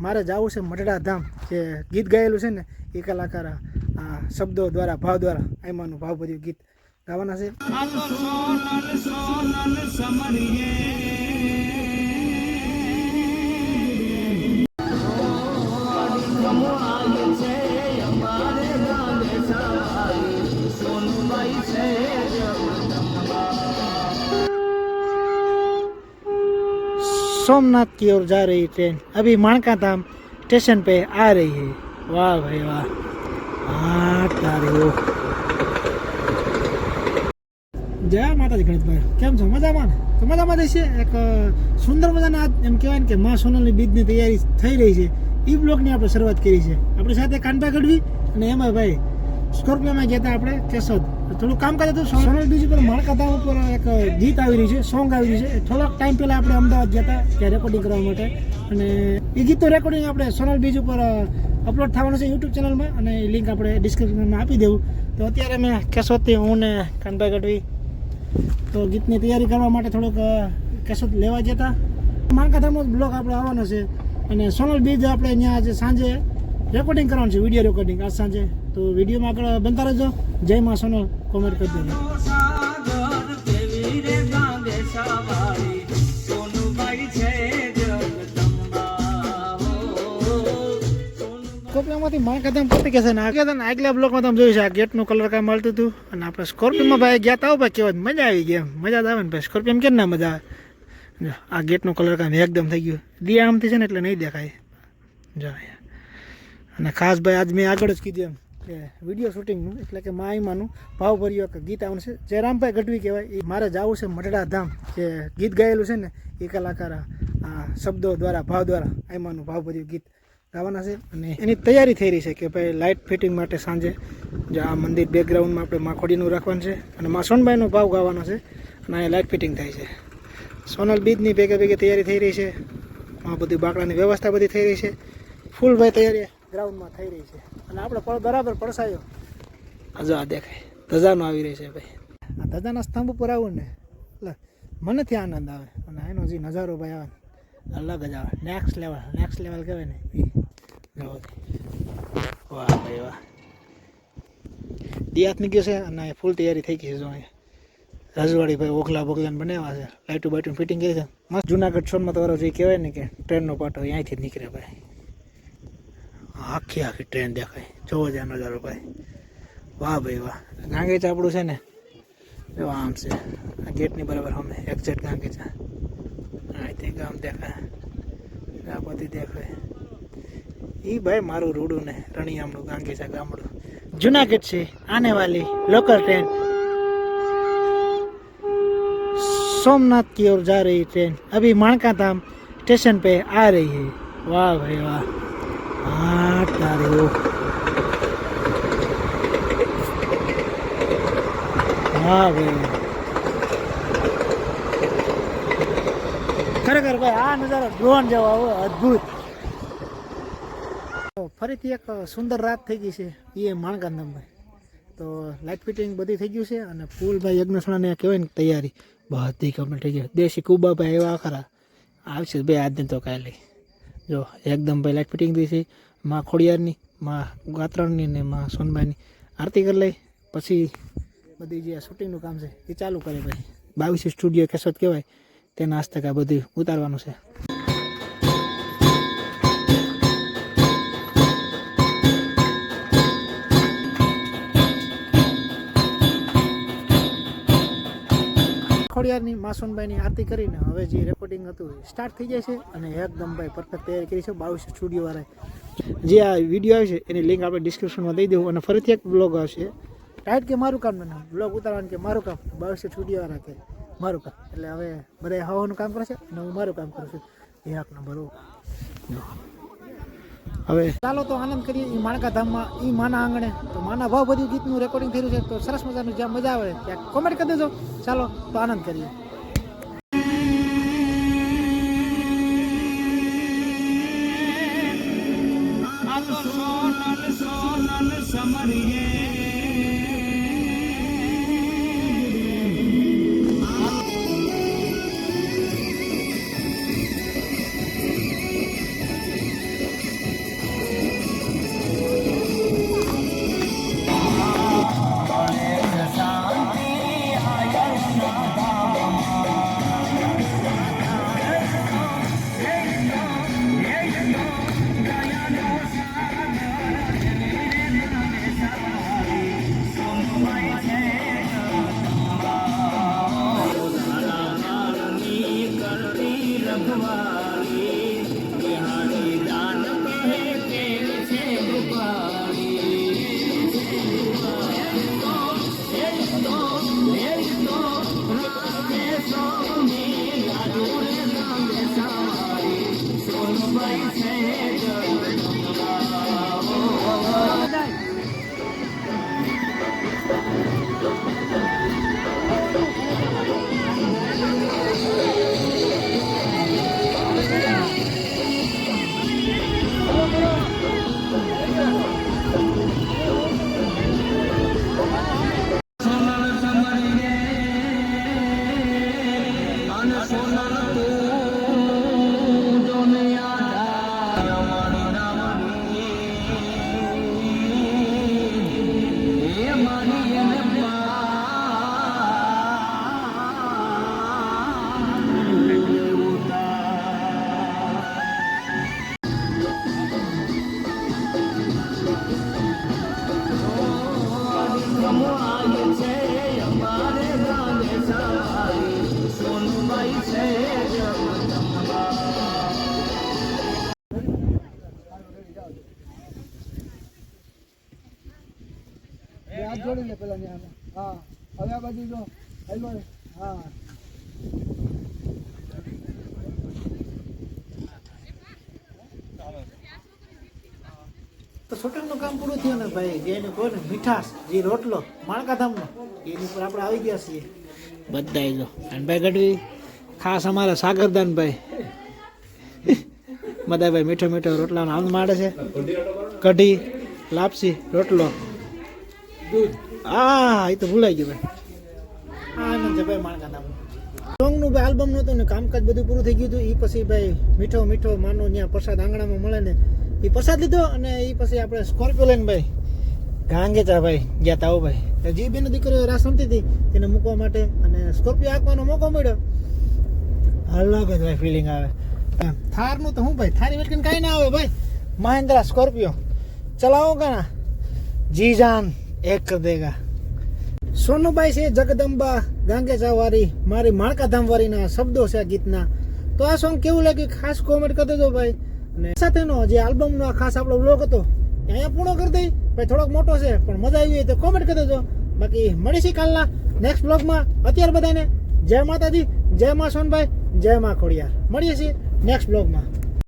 મારે જવું છે મઢડા ધામ, જે ગીત ગાયેલું છે ને એ કલાકાર આ શબ્દો દ્વારા ભાવ દ્વારા આયમાનું ભાવભર્યું ગીત ગાવાના છે. सोमनाथ की ओर जा रही ट्रेन अभी माणका धाम स्टेशन पे आ रही है. वाह भाई वाह. हाँ तारीओ. જય માતાજી ગણેશભાઈ, કેમ છો? મજામાં ને? તો મજામાં જ છે. એક સુંદર મજાના એમ કહેવાય ને કે મા સોનલની બીજની તૈયારી થઈ રહી છે. એ બ્લોગની આપણે શરૂઆત કરી છે. આપણી સાથે કાનભાઈ ગઢવી અને એમાં ભાઈ સ્કોર્પિયોમાં ગયા હતા આપણે કેશોદ. થોડું કામ કરે તો સોનલ બીજ ઉપર માણકા ધામ ઉપર એક ગીત આવી રહ્યું છે, સોંગ આવી રહ્યું છે. થોડાક ટાઈમ પહેલાં આપણે અમદાવાદ ગયા હતા ત્યાં રેકોર્ડિંગ કરવા માટે, અને એ ગીતનું રેકોર્ડિંગ આપણે સોનલ બીજ ઉપર અપલોડ થવાનું છે યુટ્યુબ ચેનલમાં, અને એ લિંક આપણે ડિસ્ક્રિપ્શનમાં આપી દેવું. તો અત્યારે મેં કેશોદથી હું ને કાનભાઈ ગઢવી તો ગીતની તૈયારી કરવા માટે થોડુંક કેશોદ લેવા ગયા હતા. માણકા ધામનો બ્લોગ આપણે આવવાનો છે, અને સોનલ બીજ આપણે અહીંયા આજે સાંજે રેકોર્ડિંગ કરવાનું છે, વિડીયો રેકોર્ડિંગ આજ સાંજે. તો વિડીયોમાં આગળ બનતા રહેજો. જય માં સોનલ કોમેન્ટ કરી દેજો. સ્કોર્પિયોમાંથી માણકા ધામ પતી ગયા છે ને આગલા બ્લોકમાં તમે જોયું છે આ ગેટનું કલર કાંઈ મળતું હતું, અને આપણે સ્કોર્પિયોમાં ભાઈ ગયા હતા ભાઈ કેવા મજા આવી ગઈ. એમ મજા જ આવે ને ભાઈ, સ્કોર્પિયો કેમ ના મજા આવે. જો આ ગેટનું કલર કાંઈ એકદમ થઈ ગયું, દિયા આમથી છે ને એટલે નહીં દેખાય. જો અને ખાસ ભાઈ આજ મેં આગળ જ કીધું એમ કે વિડીયો શૂટિંગનું એટલે કે માઈમાનું ભાવભર્યું એક ગીત આવવાનું છે. જયરામભાઈ ગઢવી કહેવાય, એ મારે જવું છે મઢડા ધામ, જે ગીત ગાયેલું છે ને એ કલાકાર આ શબ્દો દ્વારા ભાવ દ્વારા આયમાનું ભાવભર્યું ગીત ગાવાના છે. અને એની તૈયારી થઈ રહી છે કે ભાઈ લાઇટ ફિટિંગ માટે સાંજે જે આ મંદિર બેકગ્રાઉન્ડમાં આપણે માખોડીનું રાખવાનું છે, અને મા સોનબાઈનો ભાવ ગાવાનો છે, અને અહીંયા લાઇટ ફિટિંગ થાય છે. સોનલ બીજની ભેગે ભેગે તૈયારી થઈ રહી છે, આ બધી બાકડાની વ્યવસ્થા બધી થઈ રહી છે, ફૂલ ભાઈ તૈયારી ગ્રાઉન્ડમાં થઈ રહી છે. અને આપણે બરાબર પડસાયો હજુ આ દેખાય ધજાનો આવી રહી છે ભાઈ. આ ધજાના સ્તંભ ઉપર આવું ને એટલે મને ત્યાં આનંદ આવે, અને એનો જે નજારો ભાઈ આવે અલગ જ આવે. નેક્સ્ટ લેવલ કહેવાય ને એ. વાહ ભાઈ વાહ. દિયાત નીકળ્યો છે અને ફૂલ તૈયારી થઈ ગઈ છે. જો અહીંયા રજવાડી ભાઈ ઓખલા બોખલાને બનાવ્યા છે, લાઇટું બાઇટું ફિટિંગ કરી છે મસ્ત. જુનાગઢ સોનમાં તમારો જે કહેવાય ને કે ટ્રેનનો પાટો અહીંયાથી જ નીકળે ભાઈ. આખી ટ્રેન દેખાય, જોવો જ નજારો ભાઈ. વાહ ભાઈ વાહ. ગાંગેચા આપણું છે ને જો આમ છે આ ગેટની બરાબર અમે એક્ઝેક્ટ ગાંગેચા અહીંથી ગામ દેખાય, આ બધી દેખાય. એ ભાઈ મારું રૂડું ને રણિયામનું ગાંગેચા ગામડું. જુનાગઢ છે આને વાલી લોકલ ટ્રેન सोमनाथ की ओर जा रही ट्रेन अभी माणका धाम स्टेशन पे आ रही है. वाह भाई वाह. हाँ तारीओ. હા ભાઈ ખરેખર ભાઈ આ નજારો ડ્રોન જેવો આવો અદ્ભુત. ફરીથી એક સુંદર રાત થઈ ગઈ છે એ માણકા ધામ ભાઈ. તો લાઇટ ફિટિંગ બધી થઈ ગયું છે, અને ફૂલ ભાઈ યજ્ઞશાળાને કહેવાય ને તૈયારી બધી કમ્પ્લીટ થઈ ગઈ. દેશી કુબા ભાઈ એવા ખરા આવશે ભાઈ આજને તો કાલે. જો એકદમ ભાઈ લાઇટ ફિટિંગ થઈ છે. માં ખોડિયારની, માં ગાત્રણની ને માં સોનબાઈની આરતી કરી લઈ, પછી બધી જે શૂટિંગનું કામ છે એ ચાલુ કરે ભાઈ. 22 સ્ટુડિયો કેશોદ કહેવાય તેના હસ્તક આ બધું ઉતારવાનું છે. ખોડિયારની માસુનભાઈની આરતી કરીને હવે જે રેકોર્ડિંગ હતું સ્ટાર્ટ થઈ જાય છે, અને એકદમ ભાઈ પરફેક્ટ તૈયારી કરી છે 22 સ્ટુડિયોવાળાએ. જે આ વિડીયો આવે છે એની લિંક આપણે ડિસ્ક્રિપ્શનમાં દઈ દઉં, અને ફરીથી એક બ્લોગ આવશે ટાઈટ કે મારું કામ ના બ્લોગ ઉતારવાનું કે મારું કામ 22 સ્ટુડિયોવાળા કે મારું કામ. એટલે હવે બધા હવાનું કામ કરશે અને હું મારું કામ કરું છું. એક નંબર. હવે ચાલો તો આનંદ કરીએ એ માણકા ધામમાં એ માના આંગણે. તો માના ભાવ બધું ગીતનું રેકોર્ડિંગ થયું છે, તો સરસ મજાનું જ્યાં મજા આવે ત્યાં કોમેન્ટ કરી દેજો. ચાલો તો આનંદ કરીએ. હાથ જોડી લે પેલા ને હા હવે આ બાજુ જો હેલો હા તો શૂટિંગનું કામ પૂરું થયું ને ભાઈ જેને કહો ને મીઠાશ જે રોટલો માણકાધામનો એની ઉપર આપણે આવી ગયા છીએ બધા જો અને ભાઈ ગઢવી ખાસ અમારા સાગરદાન ભાઈ બધા ભાઈ મીઠો મીઠો રોટલાનો આનંદ માણે છે કઢી લાપસી રોટલો હા એ તો ભૂલાઈ ગયું ભાઈ હા આનંદ છે ભાઈ માણકાધામનો સોંગનું ભાઈ આલ્બમનું હતું ને કામકાજ બધું પૂરું થઈ ગયું હતું એ પછી ભાઈ મીઠો મીઠો માનો ત્યાં પ્રસાદ આંગણામાં મળે ને એ પ્રસાદ લીધો અને એ પછી આપણે સ્કોર્પિયો લઈને ભાઈ ગાંગેચા ભાઈ ગયા તા ભાઈ જે બેનો દીકરીઓ રાસ રમતી હતી એને મૂકવા માટે અને સ્કોર્પિયો હાંકવાનો મોકો મળ્યો અલગ જ ભાઈ ફિલિંગ આવે થારનું તો હું ભાઈ થારી વેટકીને કાંઈ ના આવે ભાઈ મહિન્દ્રા સ્કોર્પિયો ચલાવો કાના જી જાન એક કર દેગા સોનુભાઈ છે જગદંબા ગાંગેચા વાળી મારી માણકાધામ વાળીના શબ્દો છે આ ગીતના તો આ સોંગ કેવું લાગ્યું ખાસ કોમેન્ટ કરી દેજો ભાઈ અને સાથેનો જે આલ્બમનો આ ખાસ આપણો બ્લોગ હતો અહીંયા પૂર્ણ કરી દઈ ભાઈ થોડોક મોટો છે પણ મજા આવી હોય તો કોમેન્ટ કરી દેજો બાકી મળીશું કાલના નેક્સ્ટ બ્લોગમાં અત્યારે બધાને જય માતાજી જય મા સોનભાઈ જય મા ખોડિયાર મળીએ છીએ નેક્સ્ટ બ્લોગમાં